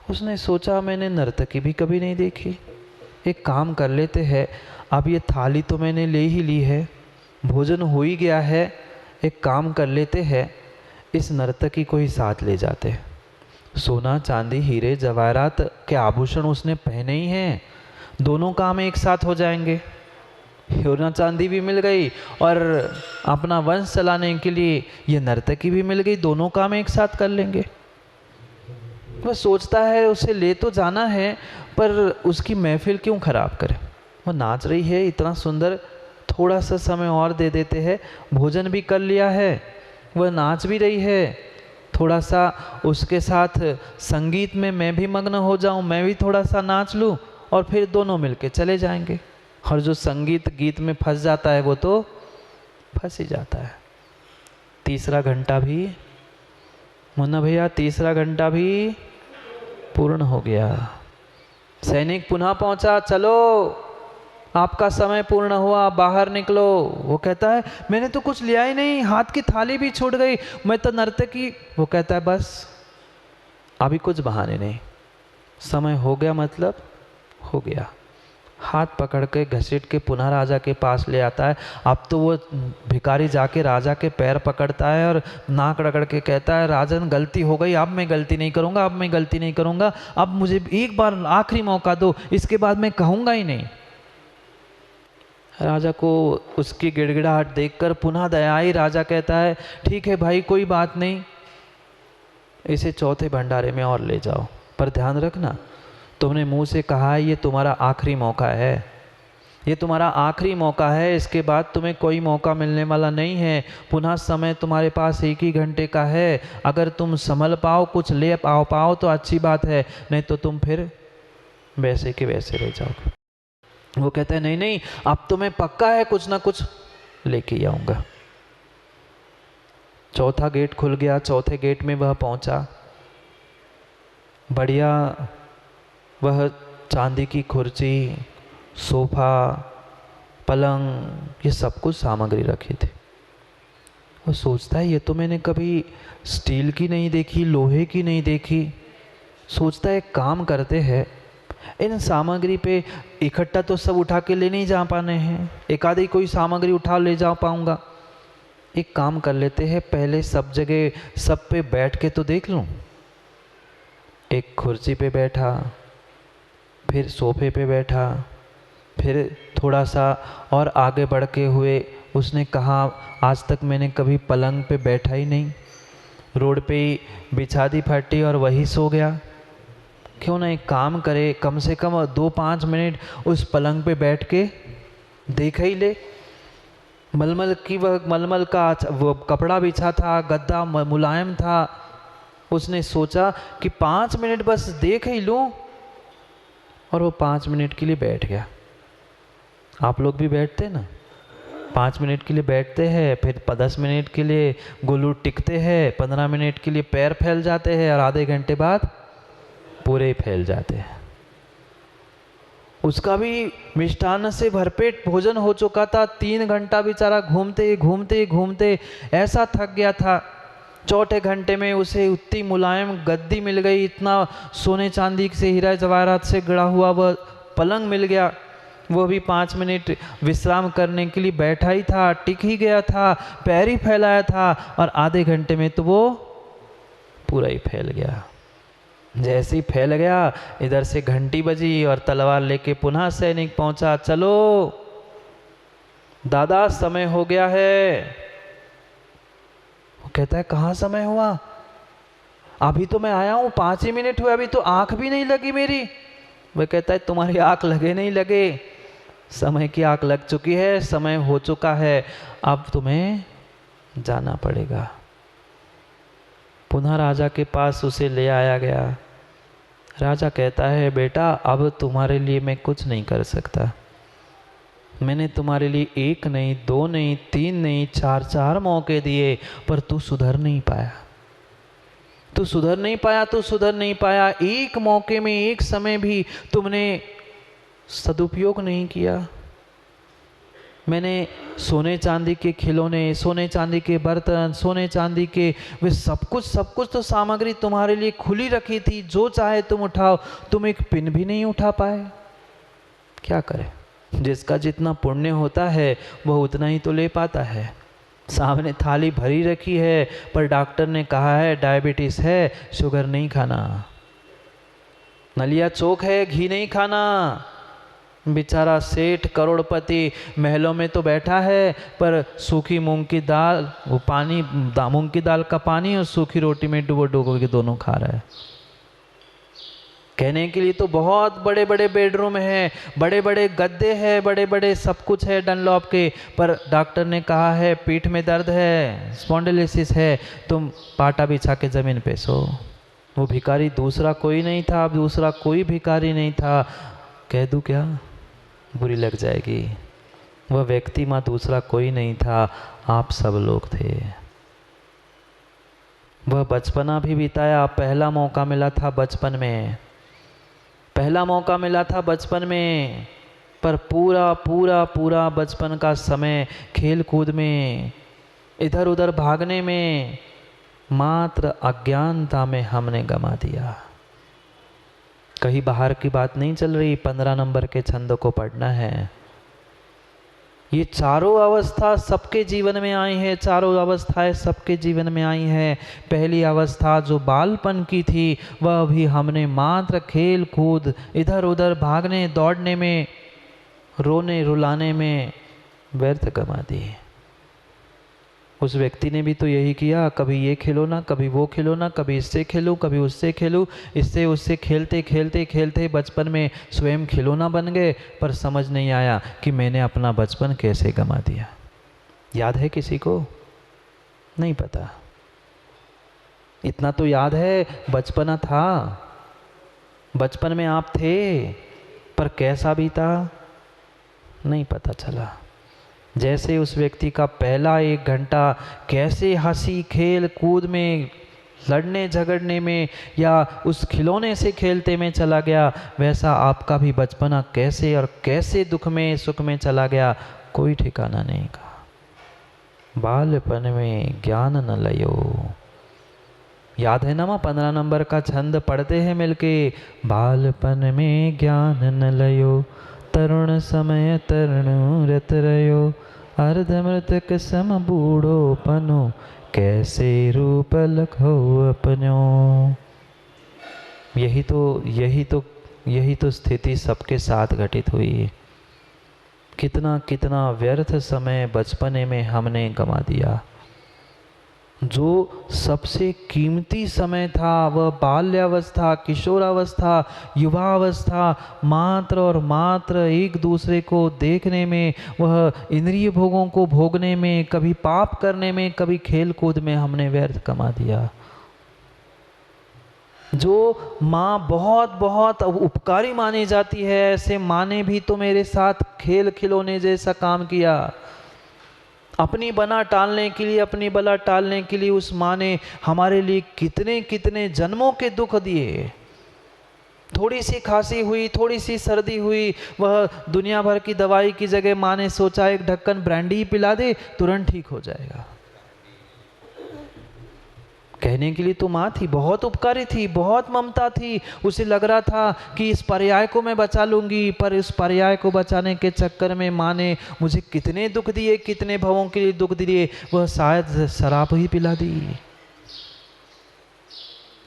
उसने सोचा मैंने नर्तकी भी कभी नहीं देखी, एक काम कर लेते हैं, अब ये थाली तो मैंने ले ही ली है, भोजन हो ही गया है, एक काम कर लेते हैं, इस नर्तकी को ही साथ ले जाते हैं। सोना चांदी हीरे जवाहरात के आभूषण उसने पहने ही हैं, दोनों काम एक साथ हो जाएंगे, सोना चांदी भी मिल गई और अपना वंश चलाने के लिए ये नर्तकी भी मिल गई, दोनों काम एक साथ कर लेंगे। वह सोचता है उसे ले तो जाना है, पर उसकी महफिल क्यों खराब करे, वो नाच रही है इतना सुंदर, थोड़ा सा समय और दे देते हैं, भोजन भी कर लिया है, वह नाच भी रही है, थोड़ा सा उसके साथ संगीत में मैं भी मग्न हो जाऊं, मैं भी थोड़ा सा नाच लूं और फिर दोनों मिलके चले जाएंगे। और जो संगीत गीत में फंस जाता है वो तो फंस ही जाता है। तीसरा घंटा भी, मुन्ना भैया तीसरा घंटा भी पूर्ण हो गया। सैनिक पुनः पहुंचा, चलो आपका समय पूर्ण हुआ, बाहर निकलो। वो कहता है मैंने तो कुछ लिया ही नहीं, हाथ की थाली भी छूट गई, मैं तो नर्तकी। वो कहता है बस अभी कुछ बहाने नहीं, समय हो गया मतलब हो गया। हाथ पकड़ के घसीट के पुनः राजा के पास ले आता है। अब तो वो भिखारी जाके राजा के पैर पकड़ता है और नाक रगड़ के कहता है राजन गलती हो गई, अब मैं गलती नहीं करूँगा, अब मैं गलती नहीं करूँगा, अब मुझे एक बार आखिरी मौका दो, इसके बाद मैं कहूँगा ही नहीं। राजा को उसकी गिड़गिड़ाहट देखकर पुनः दया आई। राजा कहता है ठीक है भाई कोई बात नहीं, इसे चौथे भंडारे में और ले जाओ, पर ध्यान रखना तुमने मुंह से कहा है ये तुम्हारा आखिरी मौका है, ये तुम्हारा आखिरी मौका है, इसके बाद तुम्हें कोई मौका मिलने वाला नहीं है। पुनः समय तुम्हारे पास 1 ही घंटे का है, अगर तुम संभल पाओ कुछ ले पाओ तो अच्छी बात है, नहीं तो तुम फिर वैसे के वैसे रह जाओगे। वो कहता है नहीं नहीं अब तो मैं पक्का है कुछ ना कुछ लेके आऊँगा। चौथा गेट खुल गया, चौथे गेट में वह पहुँचा। बढ़िया वह चांदी की कुर्सी, सोफा, पलंग, ये सब कुछ सामग्री रखी थी। वो सोचता है ये तो मैंने कभी स्टील की नहीं देखी, लोहे की नहीं देखी। सोचता है एक काम करते हैं, इन सामग्री पे इकट्ठा तो सब उठा के ले नहीं जा पाने हैं, एक आधी कोई सामग्री उठा ले जा पाऊंगा। एक काम कर लेते हैं, पहले सब जगह सब पे बैठ के तो देख लूं। एक कुर्सी पे बैठा, फिर सोफे पे बैठा, फिर थोड़ा सा और आगे बढ़ के हुए उसने कहा आज तक मैंने कभी पलंग पे बैठा ही नहीं, रोड पे ही बिछा दी फटी और वही सो गया। क्यों ना एक काम करे, कम से कम 2-5 मिनट उस पलंग पे बैठ के देख ही ले। मलमल की वह मलमल का वो कपड़ा बिछा था, गद्दा मुलायम था। उसने सोचा कि 5 मिनट बस देख ही लूं, और वो 5 मिनट के लिए बैठ गया। आप लोग भी बैठते ना, 5 मिनट के लिए बैठते हैं, फिर 10 मिनट के लिए गोलू टिकते हैं, 15 मिनट के लिए पैर फैल जाते हैं और आधे घंटे बाद पूरे फैल जाते हैं। उसका भी मिष्ठान्न से भरपेट भोजन हो चुका था। 3 घंटा बेचारा घूमते घूमते घूमते ऐसा थक गया था। चौथे घंटे में उसे उतनी मुलायम गद्दी मिल गई, इतना सोने चांदी से हीरा जवाहरात से गढ़ा हुआ वह पलंग मिल गया। वो भी 5 मिनट विश्राम करने के लिए बैठा ही था, टिक ही गया था, पैर ही फैलाया था, और आधे घंटे में तो वो पूरा ही फैल गया। जैसे ही फैल गया इधर से घंटी बजी और तलवार लेके पुनः सैनिक पहुंचा, चलो दादा समय हो गया है। वो कहता है कहाँ समय हुआ, अभी तो मैं आया हूँ, 5 ही मिनट हुए, अभी तो आंख भी नहीं लगी मेरी। वह कहता है तुम्हारी आंख लगे नहीं लगे, समय की आंख लग चुकी है, समय हो चुका है, अब तुम्हें जाना पड़ेगा। पुनः राजा के पास उसे ले आया गया। राजा कहता है बेटा अब तुम्हारे लिए मैं कुछ नहीं कर सकता, मैंने तुम्हारे लिए 1 नहीं 2 नहीं 3 नहीं 4 मौके दिए, पर तू सुधर नहीं पाया, तू सुधर नहीं पाया, तू सुधर नहीं पाया। एक मौके में एक समय भी तुमने सदुपयोग नहीं किया। मैंने सोने चांदी के खिलौने, सोने चांदी के बर्तन, सोने चांदी के वे सब कुछ तो सामग्री तुम्हारे लिए खुली रखी थी, जो चाहे तुम उठाओ, तुम एक पिन भी नहीं उठा पाए। क्या करें, जिसका जितना पुण्य होता है वह उतना ही तो ले पाता है। सामने थाली भरी रखी है, पर डॉक्टर ने कहा है डायबिटीज है, शुगर नहीं खाना, नलिया चौक है, घी नहीं खाना। बेचारा सेठ करोड़पति महलों में तो बैठा है, पर सूखी मूंग की दाल, वो पानी, मूंग की दाल का पानी और सूखी रोटी में डुबो डुबो के दोनों खा रहा है। कहने के लिए तो बहुत बड़े बड़े बेडरूम हैं, बड़े बड़े गद्दे हैं, बड़े बड़े सब कुछ है डनलॉप के, पर डॉक्टर ने कहा है पीठ में दर्द है, स्पॉन्डिलोसिस है, तुम पाटा बिछा के ज़मीन पे सो। वो भिखारी दूसरा कोई नहीं था, अब दूसरा कोई भिखारी नहीं था, कह दूँ क्या, बुरी लग जाएगी। वह व्यक्ति माँ दूसरा कोई नहीं था, आप सब लोग थे। वह बचपना भी बिताया, पहला मौका मिला था बचपन में, पहला मौका मिला था बचपन में, पर पूरा पूरा पूरा बचपन का समय खेल कूद में, इधर उधर भागने में, मात्र अज्ञानता में हमने गमा दिया। कहीं बाहर की बात नहीं चल रही, 15 नंबर के छंद को पढ़ना है। ये चारों अवस्था सबके जीवन में आई है, चारों अवस्थाएं सबके जीवन में आई है। पहली अवस्था जो बालपन की थी, वह भी हमने मात्र खेल कूद, इधर उधर भागने दौड़ने में, रोने रुलाने में व्यर्थ गमा दी। उस व्यक्ति ने भी तो यही किया, कभी ये खेलो ना, कभी वो खेलो ना, कभी इससे खेलूं, कभी उससे खेलूं, इससे उससे खेलते खेलते खेलते बचपन में स्वयं खिलौना बन गए, पर समझ नहीं आया कि मैंने अपना बचपन कैसे गमा दिया। याद है किसी को? नहीं पता। इतना तो याद है, बचपना था, बचपन में आप थे, पर कैसा बीता नहीं पता चला। जैसे उस व्यक्ति का पहला 1 घंटा कैसे हंसी खेल कूद में, लड़ने झगड़ने में, या उस खिलौने से खेलते में चला गया, वैसा आपका भी बचपना कैसे और कैसे दुख में सुख में चला गया, कोई ठिकाना नहीं का। बालपन में ज्ञान न लयो, याद है ना माँ, 15 नंबर का छंद पढ़ते हैं मिलके। बालपन में ज्ञान न लयो, तरुण समय तरुण रत रयो, अर्धमृतक सम बूढ़ो पनो, कैसे रूप लखो अपनो। यही तो स्थिति सबके साथ घटित हुई। कितना कितना व्यर्थ समय बचपने में हमने गंवा दिया। जो सबसे कीमती समय था वह बाल्यावस्था, किशोरावस्था, युवावस्था, मात्र और मात्र एक दूसरे को देखने में, वह इंद्रिय भोगों को भोगने में, कभी पाप करने में, कभी खेल कूद में हमने व्यर्थ गंवा दिया। जो माँ बहुत बहुत उपकारी मानी जाती है, ऐसे माँ ने भी तो मेरे साथ खेल खिलौने जैसा काम किया। अपनी बना टालने के लिए, अपनी बला टालने के लिए उस माँ ने हमारे लिए कितने कितने जन्मों के दुख दिए। थोड़ी सी खांसी हुई, थोड़ी सी सर्दी हुई, वह दुनिया भर की दवाई की जगह माँ ने सोचा एक ढक्कन ब्रांडी पिला दे, तुरंत ठीक हो जाएगा। कहने के लिए तो माँ थी, बहुत उपकारी थी, बहुत ममता थी। उसे लग रहा था कि इस पर्याय को मैं बचा लूंगी, पर इस पर्याय को बचाने के चक्कर में माँ ने मुझे कितने दुख दिए, कितने भवों के लिए दुख दिए, वह शायद शराब ही पिला दी।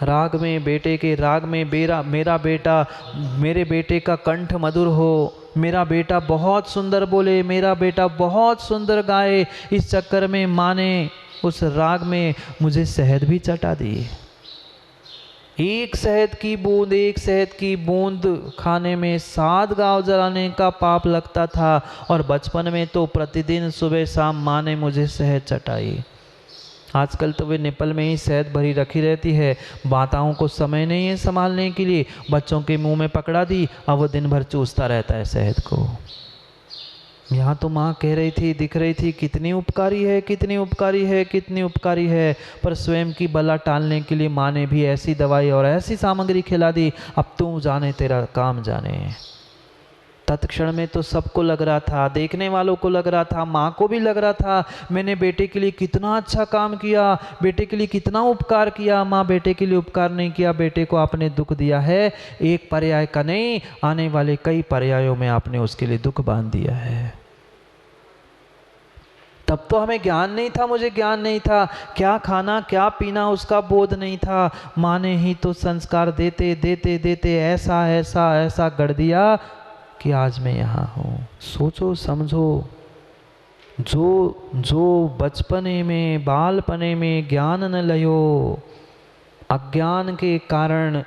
राग में, बेटे के राग में, मेरा बेटा, मेरे बेटे का कंठ मधुर हो, मेरा बेटा बहुत सुंदर बोले, मेरा बेटा बहुत सुंदर गाए, इस चक्कर में माँ ने उस राग में मुझे शहद भी चटा दी। एक शहद की बूंद खाने में 7 गांव जलाने का पाप लगता था, और बचपन में तो प्रतिदिन सुबह शाम माँ ने मुझे शहद चटाई। आजकल तो वे निपल में ही शहद भरी रखी रहती है, माताओं को समय नहीं है संभालने के लिए, बच्चों के मुंह में पकड़ा दी, अब वो दिन भर चूसता रहता है शहद को। यहाँ तो माँ कह रही थी, दिख रही थी, कितनी उपकारी है, कितनी उपकारी है, कितनी उपकारी है, पर स्वयं की बला टालने के लिए माँ ने भी ऐसी दवाई और ऐसी सामग्री खिला दी, अब तू जाने तेरा काम जाने। तत्क्षण में तो सबको लग रहा था, देखने वालों को लग रहा था, माँ को भी लग रहा था मैंने बेटे के लिए कितना अच्छा काम किया, बेटे के लिए कितना उपकार किया। माँ बेटे के लिए उपकार नहीं किया, बेटे को आपने दुख दिया है, एक पर्याय का नहीं, आने वाले कई पर्यायों में आपने उसके लिए दुख बांध दिया है। तब तो हमें ज्ञान नहीं था, मुझे ज्ञान नहीं था, क्या खाना क्या पीना उसका बोध नहीं था। माँ ने ही तो संस्कार देते देते देते ऐसा ऐसा ऐसा गढ़ दिया कि आज मैं यहाँ हूँ। सोचो समझो, जो जो बचपने में बालपने में ज्ञान न लयो, अज्ञान के कारण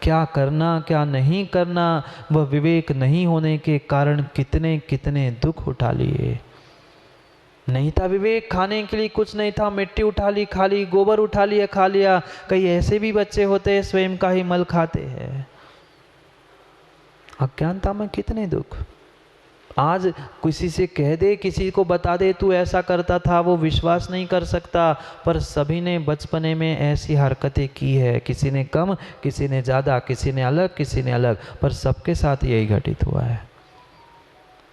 क्या करना क्या नहीं करना, वह विवेक नहीं होने के कारण कितने कितने दुख उठा लिए। नहीं था विवेक, खाने के लिए कुछ नहीं था, मिट्टी उठा ली खा ली, गोबर उठा लिया खा लिया। कई ऐसे भी बच्चे होते हैं स्वयं का ही मल खाते हैं। अज्ञानता में कितने दुख। आज किसी से कह दे, किसी को बता दे तू ऐसा करता था, वो विश्वास नहीं कर सकता। पर सभी ने बचपने में ऐसी हरकतें की है, किसी ने कम किसी ने ज़्यादा, किसी ने अलग किसी ने अलग, पर सबके साथ यही घटित हुआ है।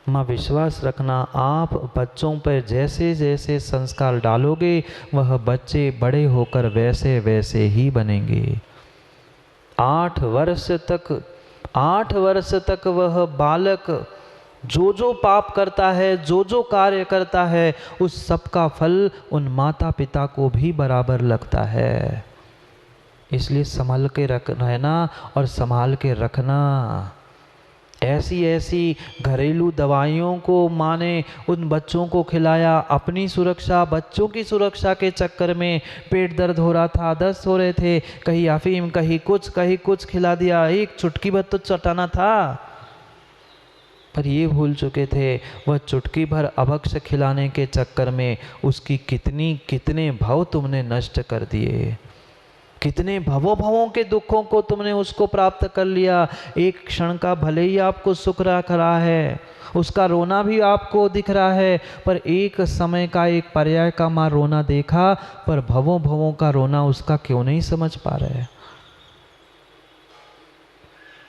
माँ विश्वास रखना, आप बच्चों पर जैसे जैसे संस्कार डालोगे वह बच्चे बड़े होकर वैसे वैसे ही बनेंगे। 8 वर्ष तक वह बालक जो जो पाप करता है, जो जो कार्य करता है, उस सब का फल उन माता पिता को भी बराबर लगता है। इसलिए संभल के रहना और संभाल के रखना। ऐसी ऐसी घरेलू दवाइयों को माँ ने उन बच्चों को खिलाया, अपनी सुरक्षा बच्चों की सुरक्षा के चक्कर में। पेट दर्द हो रहा था, दस्त हो रहे थे, कहीं अफीम कहीं कुछ खिला दिया, एक चुटकी भर तो चटाना था। पर ये भूल चुके थे, वह चुटकी भर अभक्ष खिलाने के चक्कर में उसकी कितने भव तुमने नष्ट कर दिए, कितने भवों के दुखों को तुमने उसको प्राप्त कर लिया। एक क्षण का भले ही आपको सुख रहा है, उसका रोना भी आपको दिख रहा है, पर एक समय का एक पर्याय का माँ रोना देखा, पर भवों का रोना उसका क्यों नहीं समझ पा रहे।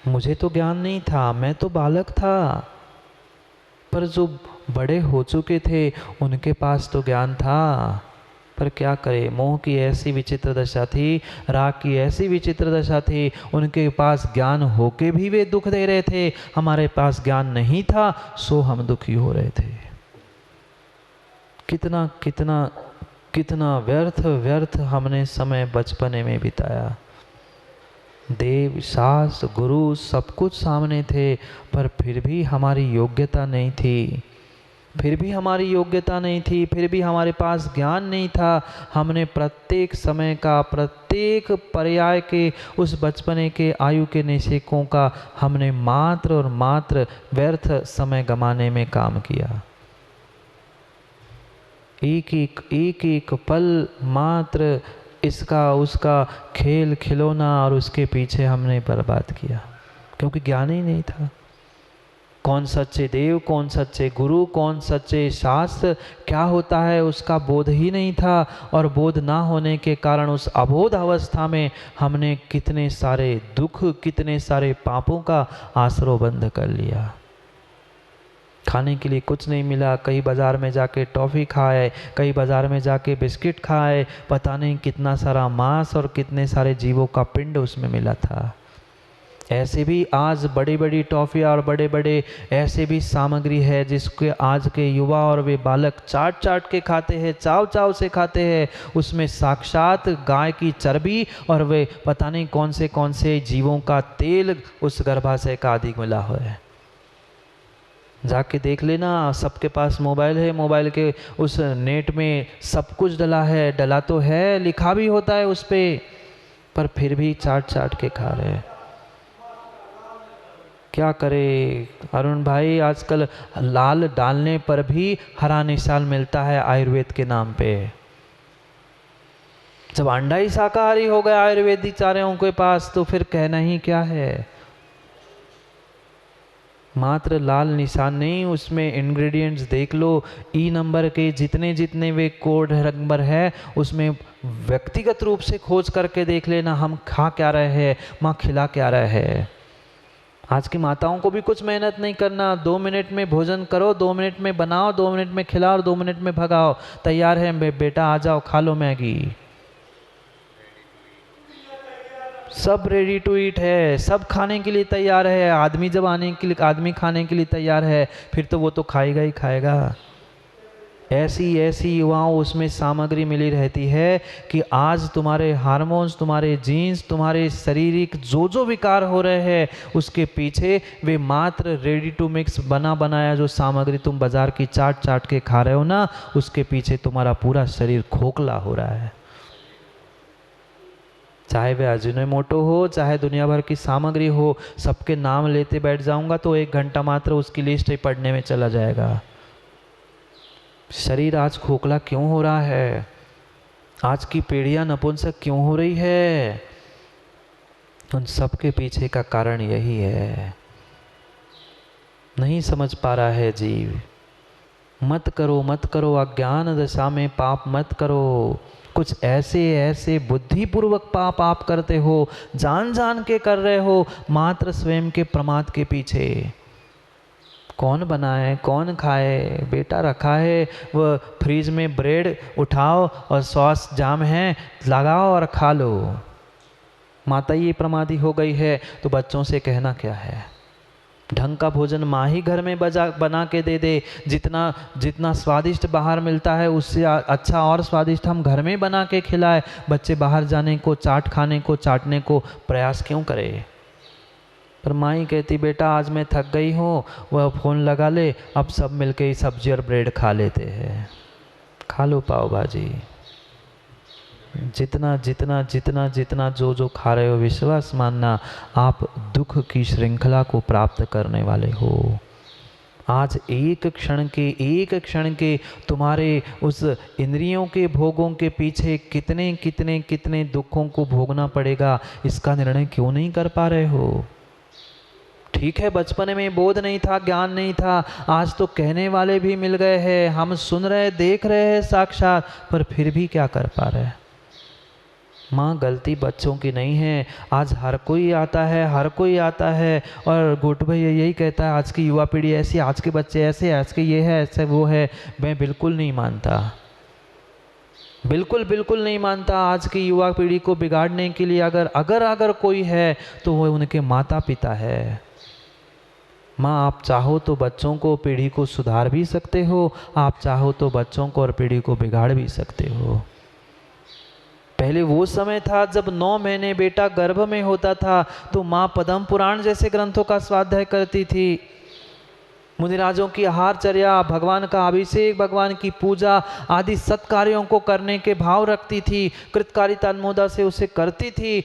मुझे तो ज्ञान नहीं था, मैं तो बालक था, पर जो बड़े हो चुके थे उनके पास तो ज्ञान था। पर क्या करे, मोह की ऐसी विचित्र दशा थी, राग की ऐसी विचित्र दशा थी, उनके पास ज्ञान होके भी वे दुख दे रहे थे, हमारे पास ज्ञान नहीं था सो हम दुखी हो रहे थे। कितना कितना कितना व्यर्थ हमने समय बचपने में बिताया। देव शास्त्र गुरु सब कुछ सामने थे, पर फिर भी हमारी योग्यता नहीं थी, फिर भी हमारे पास ज्ञान नहीं था। हमने प्रत्येक समय का, प्रत्येक पर्याय के, उस बचपने के आयु के निषेकों का हमने मात्र और मात्र व्यर्थ समय गंवाने में काम किया। एक एक पल मात्र इसका उसका खेल खिलौना और उसके पीछे हमने बर्बाद किया, क्योंकि ज्ञान ही नहीं था। कौन सच्चे देव, कौन सच्चे गुरु, कौन सच्चे शास्त्र क्या होता है उसका बोध ही नहीं था। और बोध ना होने के कारण उस अबोध अवस्था में हमने कितने सारे दुख, कितने सारे पापों का आश्रय बंद कर लिया। खाने के लिए कुछ नहीं मिला, कहीं बाज़ार में जाके टॉफ़ी खाए, कहीं बाज़ार में जाके बिस्किट खाए, पता नहीं कितना सारा मांस और कितने सारे जीवों का पिंड उसमें मिला था। ऐसे भी आज बड़ी बड़ी टॉफ़ियाँ और बड़े बड़े ऐसे भी सामग्री है जिसके आज के युवा और वे बालक चाट के खाते हैं, चाव से खाते हैं। उसमें साक्षात गाय की चर्बी और वे पता नहीं कौन से जीवों का तेल उस गर्भाशय का आदि मिला हुआ है। जाके देख लेना, सबके पास मोबाइल है, मोबाइल के उस नेट में सब कुछ डला है, डला तो है, लिखा भी होता है उस पर फिर भी चाट के खा रहे हैं। क्या करे अरुण भाई, आजकल लाल डालने पर भी हरा निशान मिलता है आयुर्वेद के नाम पे। जब अंडा ही शाकाहारी हो गया आयुर्वेदिक चारों के पास, तो फिर कहना ही क्या है। मात्र लाल निशान नहीं, उसमें इंग्रेडिएंट्स देख लो, ई नंबर के जितने वे कोड नंबर है उसमें व्यक्तिगत रूप से खोज करके देख लेना, हम खा क्या रहे हैं, माँ खिला क्या रहे हैं। आज की माताओं को भी कुछ मेहनत नहीं करना, 2 मिनट में भोजन करो, 2 मिनट में बनाओ, 2 मिनट में खिलाओ और 2 मिनट में भगाओ, तैयार है बेटा आ जाओ खा लो मैगी। सब रेडी टू ईट है, सब खाने के लिए तैयार है। आदमी जब आने के लिए, आदमी खाने के लिए तैयार है, फिर तो वो तो खाएगा ही खाएगा। ऐसी ऐसी युवाओं उसमें सामग्री मिली रहती है कि आज तुम्हारे हार्मोन्स, तुम्हारे जीन्स, तुम्हारे शारीरिक जो जो विकार हो रहे हैं उसके पीछे वे मात्र रेडी टू मिक्स बना बनाया जो सामग्री तुम बाजार की चाट चाट के खा रहे हो ना, उसके पीछे तुम्हारा पूरा शरीर खोखला हो रहा है। चाहे वे अजिनोमोटो हो, चाहे दुनिया भर की सामग्री हो, सबके नाम लेते बैठ जाऊंगा तो 1 घंटा मात्र उसकी लिस्ट ही पढ़ने में चला जाएगा। शरीर आज खोखला क्यों हो रहा है? आज की पीढ़ियां नपुंसक क्यों हो रही है? उन सब के पीछे का कारण यही है। नहीं समझ पा रहा है जीव। मत करो मत करो, अज्ञान दशा में पाप मत करो। कुछ ऐसे ऐसे बुद्धिपूर्वक पाप आप करते हो, जान जान के कर रहे हो, मात्र स्वयं के प्रमाद के पीछे। कौन बनाए कौन खाए? बेटा रखा है वह फ्रिज में, ब्रेड उठाओ और सॉस जाम है लगाओ और खा लो। माता ये प्रमादी हो गई है तो बच्चों से कहना क्या है? ढंग का भोजन माँ ही घर में बना के दे दे। जितना जितना स्वादिष्ट बाहर मिलता है उससे अच्छा और स्वादिष्ट हम घर में बना के खिलाए। बच्चे बाहर जाने को, चाट खाने को, चाटने को प्रयास क्यों करे? पर माँ ही कहती बेटा आज मैं थक गई हूँ, वह फ़ोन लगा ले, अब सब मिलके ही सब्जी और ब्रेड खा लेते हैं। खा लो पाव भाजी। जितना जितना जितना जितना जो जो खा रहे हो, विश्वास मानना आप दुख की श्रृंखला को प्राप्त करने वाले हो। आज एक क्षण के तुम्हारे उस इंद्रियों के भोगों के पीछे कितने कितने कितने दुखों को भोगना पड़ेगा, इसका निर्णय क्यों नहीं कर पा रहे हो? ठीक है बचपन में बोध नहीं था, ज्ञान नहीं था, आज तो कहने वाले भी मिल गए हैं, हम सुन रहे देख रहे हैं साक्षात, पर फिर भी क्या कर पा रहे हैं? माँ गलती बच्चों की नहीं है। आज हर कोई आता है, हर कोई आता है और गोट भाई यही कहता है आज की युवा पीढ़ी ऐसी, आज के बच्चे ऐसे, आज के ये है, ऐसे वो है। मैं बिल्कुल नहीं मानता, बिल्कुल बिल्कुल नहीं मानता। आज की युवा पीढ़ी को बिगाड़ने के लिए अगर कोई है तो वो उनके माता पिता है। माँ आप चाहो तो बच्चों को, पीढ़ी को सुधार भी सकते हो, आप चाहो तो बच्चों को और पीढ़ी को बिगाड़ भी सकते हो। पहले वो समय था जब 9 महीने बेटा गर्भ में होता था तो माँ पद्म पुराण जैसे ग्रंथों का स्वाध्याय करती थी, मुनिराजों की आहारचर्या, भगवान का अभिषेक, भगवान की पूजा आदि सत्कार्यों को करने के भाव रखती थी, कृतकारिता अनुमोदा से उसे करती थी।